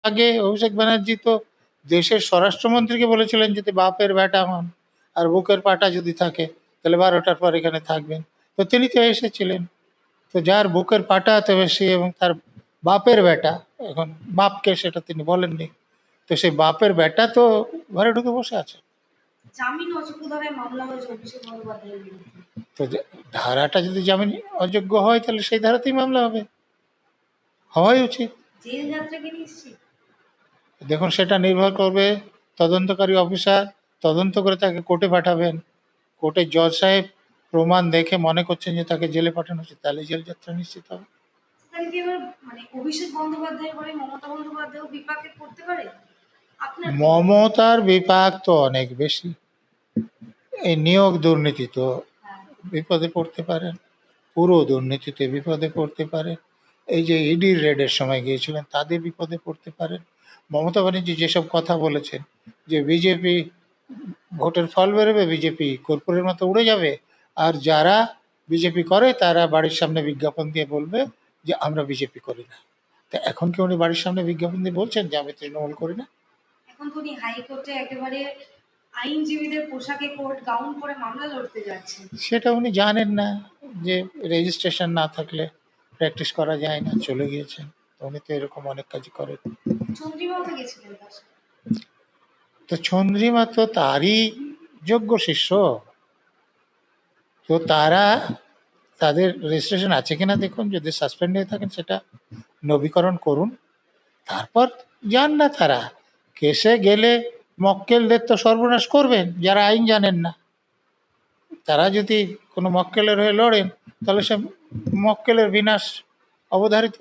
আগে অভিষেক ব্যানার্জি তো দেশের স্বরাষ্ট্রমন্ত্রীকে বলেছিলেন যদি বাপের বেটা হন আর বুকের পাটা যদি থাকে তাহলে 12টার পর এখানে থাকবেন। তো তিনি তো এসেছিলেন। তো যার বুকের পাটা এত বেশি এবং তার বাপের বেটা, এখন বাপকে সেটা তিনি বলেননি, তো সেই বাপের বেটা তো ঘরে ঢুকে বসে আছে। জামিন অযোগ্য ধারায় মামলা হয়েছে অভিষেক বন্দ্যোপাধ্যায়ের বিরুদ্ধে। তো ধারাটা যদি জামিন অযোগ্য হয় তাহলে সেই ধারাতেই মামলা হবে, হওয়াই উচিত। জেল যাত্রা কি নিশ্চিত? দেখুন সেটা নির্ভর করবে, তদন্তকারী অফিসার তদন্ত করে তাকে কোর্টে পাঠাবেন। কোর্টের জজ সাহেব প্রমাণ দেখে মনে করছেন যে তাকে জেলে পাঠানো উচিত, তাহলে জেল যাত্রা নিশ্চিত হবে। তাহলে কি এবার মানে অভিষেক বন্দ্যোপাধ্যায়ের পরে মমতা বন্দ্যোপাধ্যায়ও বিপাকে পড়তে পারে? আপনার কি মনে হয়? মমতার বিপাক তো অনেক বেশি, এই নিয়োগ দুর্নীতি তো হ্যাঁ, বিপদে পড়তে পারেন, পুরো দুর্নীতিতে বিপদে পড়তে পারেন। এই যে ইডির রেডের সময় গিয়েছিলেন তাদের বিপদে পড়তে পারেন। মমতা ব্যানার্জি যেসব কথা বলেছেন যে বিজেপি ভোটের ফল বেরোবে, বিজেপি কর্পূরের মতো উড়ে যাবে, আর যারা বিজেপি করে তারা বাড়ির সামনে বিজ্ঞাপন দিয়ে বলবে যে আমরা বিজেপি করি না। তা এখন কি উনি বাড়ির সামনে বিজ্ঞাপন দিয়ে বলছেন যে আমি তৃণমূল করি না? এখন তো উনি হাইকোর্টে একেবারে আইনজীবীদের পোশাকে কোট গাউন পরে মামলা লড়তে যাচ্ছেন। সেটা উনি জানেন না যে রেজিস্ট্রেশন না থাকলে প্র্যাকটিস করা যায় না, চলে গিয়েছেন। তো উনি তো এরকম অনেক কাজই করেন। চন্দ্রিমাও তো গেছিলেন তার সাথে। তো চন্দ্রিমা তো তারই যোগ্য শিষ্য। তো তারা তাদের রেজিস্ট্রেশন আছে কিনা দেখুন, যদি সাসপেন্ড হয়ে থাকেন সেটা নবীকরণ করুন, তারপর যান না তারা। কেসে গেলে মক্কেলদের তো সর্বনাশ করবেন যারা আইন জানেন না। তারা যদি কোনো মক্কেলের হয়ে লড়েন তাহলে সে মক্কেলের বিনাশ অবধারিত।